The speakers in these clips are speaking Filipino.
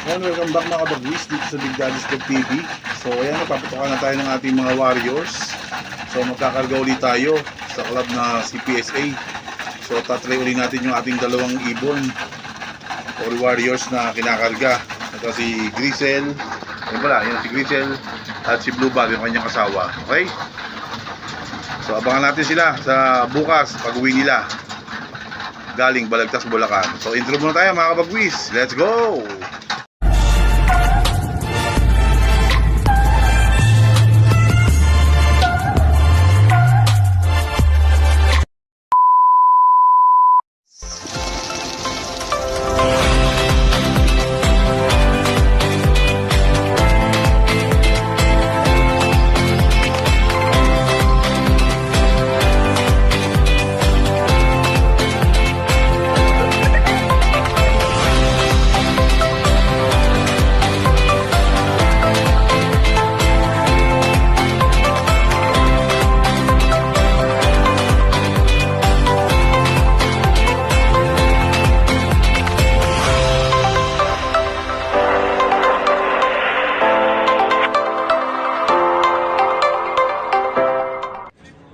Ayan, welcome back mga kabagwis dito sa Big Daddy's Vlog TV. So ayan, napaputukan na tayo ng ating mga warriors. So magkakarga ulit tayo sa club na CPSA. So tatry ulit natin yung ating dalawang ibon or warriors na kinakarga. Ito si Grisel, ayun pala, yun si Grisel at si Blue Bag, yung kanyang asawa. Okay? So abangan natin sila sa bukas pag uwi nila galing Balagtas, Bulacan. So intro muna tayo mga kabagwis. Let's go!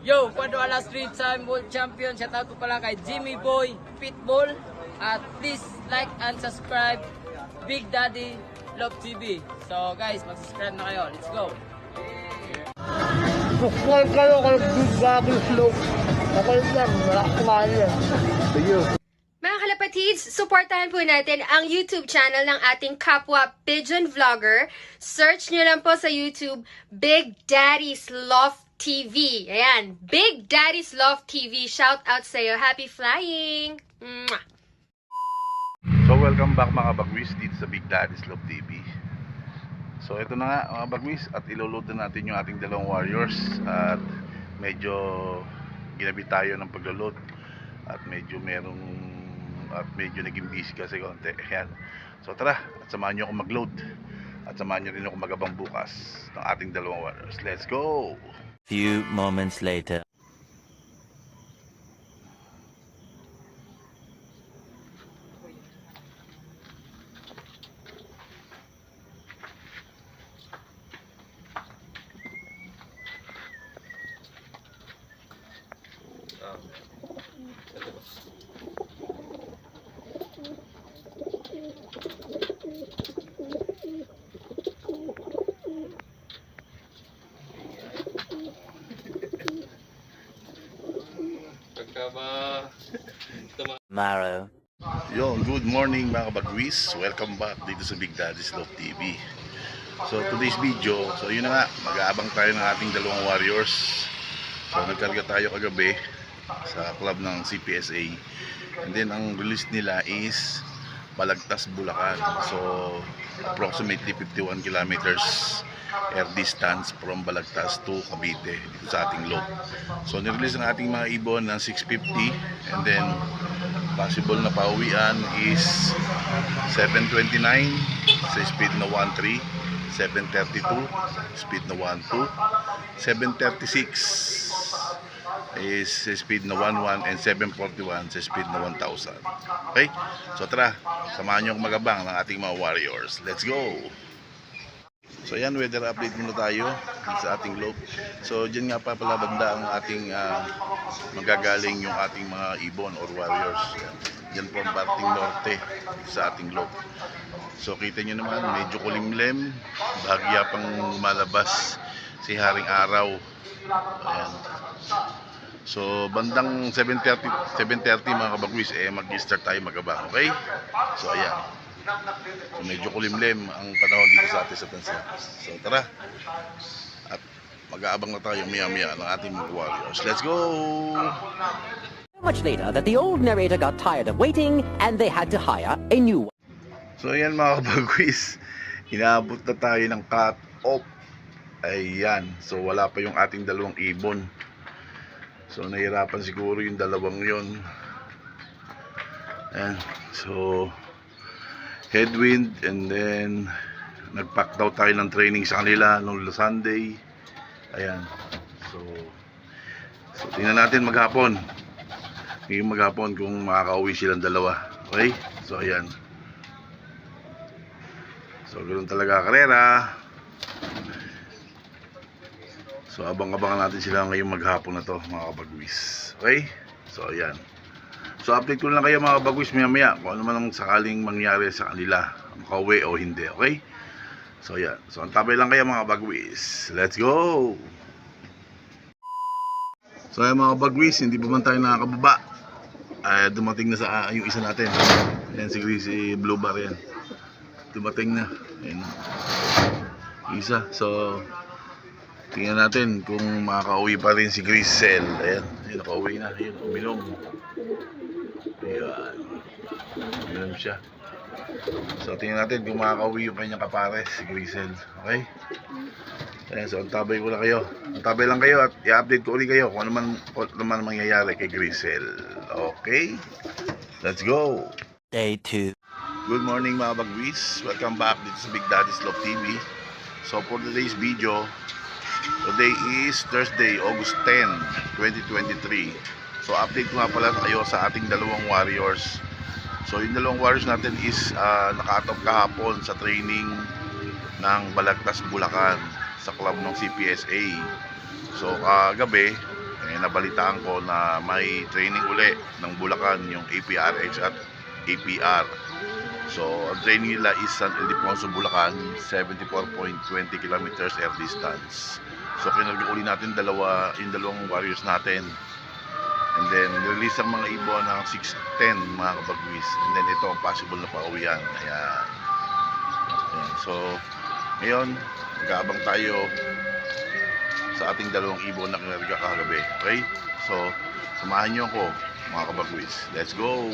Yo, Paduala Street Time World Champion. Shout out po pala kay Jimmy Boy Pitbull. At please like and subscribe Big Daddy Love TV. So guys, mag-subscribe na kayo. Let's go. Subscribe kayo kay Big Daddy Slope. Nakulit lang, wala kumain yan. Mga kalapatids, supportahan po natin ang YouTube channel ng ating kapwa pigeon vlogger. Search nyo lang po sa YouTube, Big Daddy's Love TV. Ayan, Big Daddy's Love TV. Shout out sa'yo. Happy flying! Mwah! So welcome back mga bagwis dito sa Big Daddy's Love TV. So ito na nga mga bagwis, at iloload na natin yung ating dalawang warriors. At medyo ginabi tayo ng pagloload. At medyo naging busy kasi konti. Ayan. So tara, at samahan nyo ako mag-load. At samahan nyo rin ako magabang bukas ng ating dalawang warriors. Let's go! Few moments later. Tomorrow. Yo, good morning mga kabagwis. Welcome back dito sa Big Daddy's Love TV. So today's video, so yun na nga, mag-aabang tayo ng ating dalawang warriors. So nagkarga tayo kagabi sa club ng CPSA. And then ang release nila is Balagtas, Bulacan. So approximately 51 kilometers air distance from Balagtas to Cavite dito sa ating loop. So nirelease ng ating mga ibon ng 650, and then possible na pauwian is 729 sa speed na 13, 732 speed na 12, 736 is sa speed na 11, and 741 sa speed na 1000. Okay? So tara, samahan nyo akong magabang ng ating mga warriors. Let's go! So yan, weather update muna tayo sa ating loop. So dyan nga pa pala banda ang ating magagaling yung ating mga ibon or warriors. Yan po ang parting norte sa ating loop. So kita nyo naman, medyo kulimlem, bahagya pang lumalabas si Haring Araw. Ayan. So bandang 7:30 mga kabagwis, mag-start tayo magabang. Okay? So ayan. So medyo kulimlem ang panahon dito sa atin sa tansa. So tara, at mag-aabang na tayo maya-maya ng ating mga warriors. Let's go! Much later that the old narrator got tired of waiting and they had to hire a new one. So ayan mga kabagwis, inaabot na tayo ng cut-off. Ayan, so wala pa yung ating dalawang ibon. So nahirapan siguro yung dalawang yon. Ayan, so headwind, and then nag-pack daw tayo ng training sa kanila noong Sunday. Ayan, so tingnan natin maghapon. Ngayong maghapon kung makakauwi silang dalawa. Okay? So ayan. So ganoon talaga karera. So abang-abangan natin sila ngayong maghapon na to mga kabagwis. Okay? So ayan. So update ko lang kayo mga kabagwis maya-maya kung ano man ang sakaling mangyari sa kanila, makauwi o hindi. Okay? So ayan. So antabay lang kayo mga kabagwis. Let's go! So ayan mga kabagwis, hindi pa man tayo nakakababa. Dumating na sa yung isa natin. Ayan si Blue Bar yan. Dumating na. Ayan. Isa. So tingnan natin kung makakauwi pa rin si Grisel. Ayan. Ayan, nakauwi na. Ayan, uminom. Ayan. Uminom siya. So tingnan natin kung makakauwi yung kanyang kapares, si Grisel. Okay? Ayan, so antabay ko lang kayo. Antabay lang kayo at i-update ko ulit kayo kung ano man mangyayari kay Grisel. Okay? Let's go! Day 2. Good morning mga bagwis. Welcome back dito sa Big Daddy's Love TV. So for today's video, today is Thursday, August 10, 2023. So update ko nga pala kayo sa ating dalawang warriors. So yung dalawang warriors natin is nakatop kahapon sa training ng Balagtas, Bulacan sa club ng CPSA. So kagabi, nabalitaan ko na may training uli ng Bulacan, yung APRH at APR. So ang training nila is San Ildefonso, Bulacan, 74.20 kilometers air distance. So kinarga uli natin yung dalawang warriors natin. And then release ang mga ibon ng 6:10 mga kabagwis. And then ito ang possible na pauwian. Ayan. So ngayon mag-aabang tayo sa ating dalawang ibon na kinarga kagabi. Okay? So samahan nyo ako mga kabagwis. Let's go!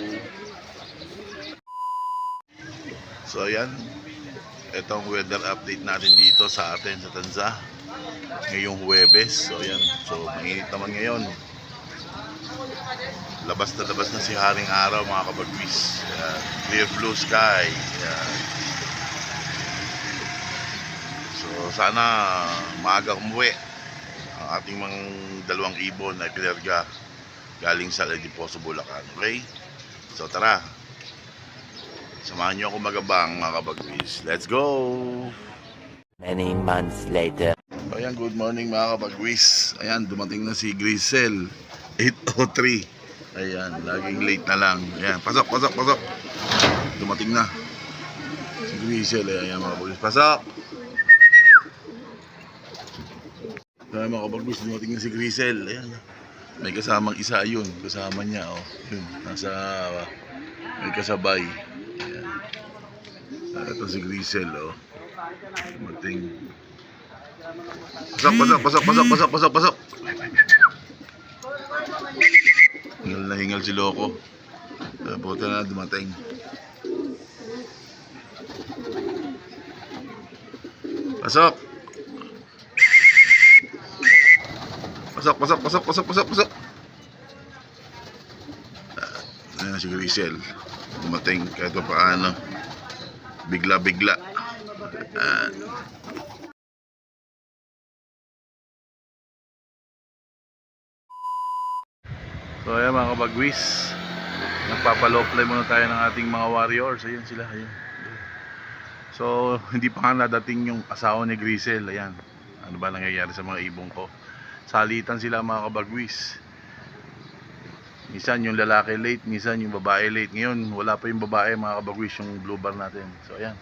So ayan, itong weather update natin dito sa atin sa Tanza ngayong Huwebes. So ayan, so mainit naman ngayon. Labas na si Haring Araw mga kabagwis. Ayan, clear blue sky. Ayan. So sana maaga umuwi ang ating mga dalawang ibon na pinarga galing sa Ildefonso, Bulacan. Okay? So tara, samahan nyo ako magabang mga kabagwis. Let's go! Many months later. Ayan, good morning mga kabagwis. Ayan, dumating na si Grisel. 8:03. Ayan, laging late na lang. Ayan, pasok. Dumating na si Grisel. Ayan mga kabagwis, pasok! Ayan mga kabagwis, dumating na si Grisel. Ayan, may kasamang isa yun. Kasama niya, oh. Yun, may kasabay. Ito si Grisel, oh. Dumating. Pasok. Hingal si Loco. Puta na, dumating. Pasok. Ayan si Grisel. Dumating kahit pa paano. Bigla. So ayan mga kabagwis, nagpapaloplay muna tayo ng ating mga warriors. Ayan sila, ayan. So hindi pa nga nadating yung asawa ni Grisel. Ayan, ano ba nangyayari sa mga ibong ko? Salitan sila mga kabagwis. Minsan yung lalaki late, minsan yung babae late. Ngayon wala pa yung babae mga kabagwis, yung Blue Bar natin. So ayan,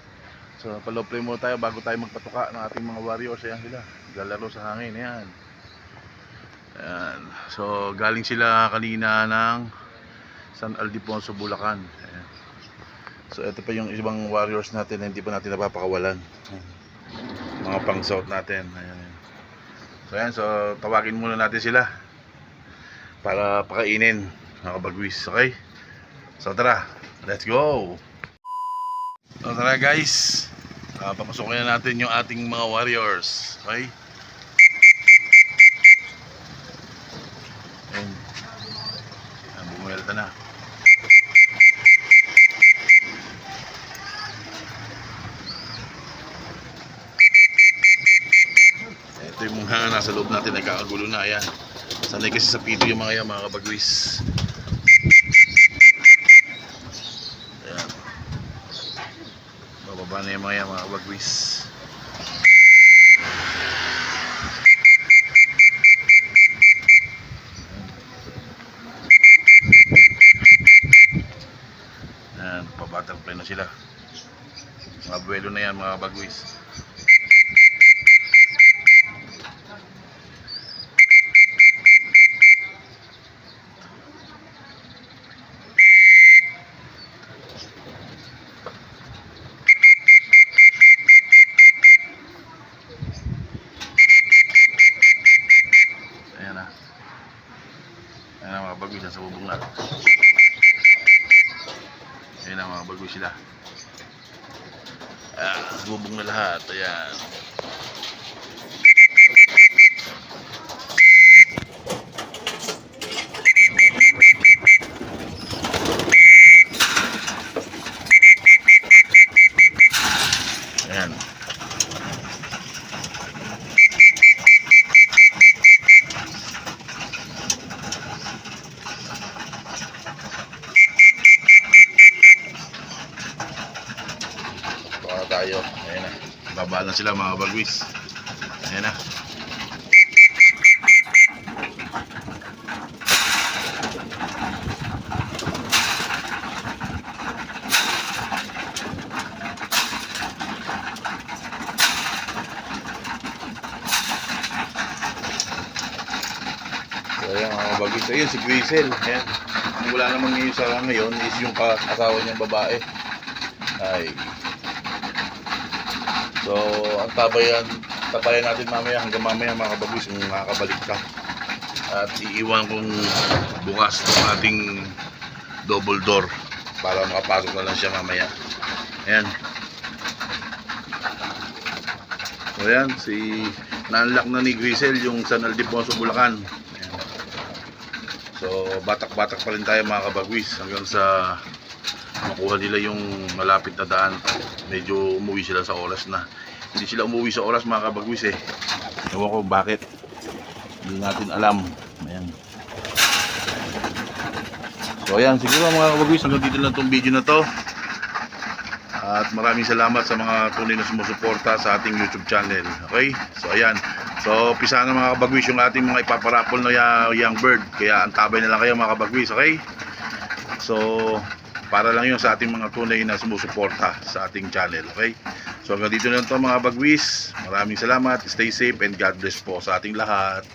so paloplay muna tayo bago tayo magpatuka ng ating mga warriors. Ayan sila, lalaro sa hangin. Ayan. Ayan. So galing sila kanina ng San Ildefonso, Bulacan. Ayan. So ito pa yung ibang warriors natin na hindi pa natin napapakawalan. Mga pang south natin. Ayan. So ayan, so tawagin muna natin sila para pakainin mga kabagwis. Okay? So tara, let's go! So tara guys, papasokin na natin yung ating mga warriors. Okay? Ayan, bumuelta na. Ito yung mga nasa loob natin, nagkakagulo na. Ayan, sanay kasi sa pito yung mga yan mga kabagwis. Ayan, Pababa na yung mga kabagwis. Ayan, pa-butterfly na sila. Mga buwelo na yan mga kabagwis. Ayan na. Ayan na mga bagwis, nasa bubong na. Ayan na mga bagwis sila. Nasa bubong na lahat. Ayan. Ayan. Baka tayo. Ayan na. Baba na sila mga bagwis. Ayan na. So ayan mga bagwis. Ayun si Grisel. Ayan. Ang wala naman ngayon sa ngayon is yung asawa niyang babae. Ay. So, ang tabayan natin mamaya hanggang mamaya mga kabagwis kung makakabalik ka. At iiwan kong bukas ng ating double door para makapasok na lang siya mamaya. Ayan. So, ayan. Na-unlock na ni Grisel yung San Ildefonso, Bulacan. Ayan. So, batak-batak pa rin tayo mga kabagwis hanggang sa makuha nila yung malapit na daan. Medyo umuwi sila sa oras na. Hindi sila umuwi sa oras mga kabagwis eh. Ewan ko bakit. Hindi natin alam. Ayan. So ayan, siguro mga kabagwis, hanggang dito lang itong video na to. At maraming salamat sa mga tunay na sumusuporta sa ating YouTube channel. Okay? So ayan. So pisa na mga kabagwis yung ating mga ipaparapol na young bird. Kaya antabay na lang kayo mga kabagwis. Okay? So para lang yun sa ating mga tunay na sumusuporta sa ating channel. Okay? So hanggang dito na ito mga bagwis. Maraming salamat. Stay safe and God bless po sa ating lahat.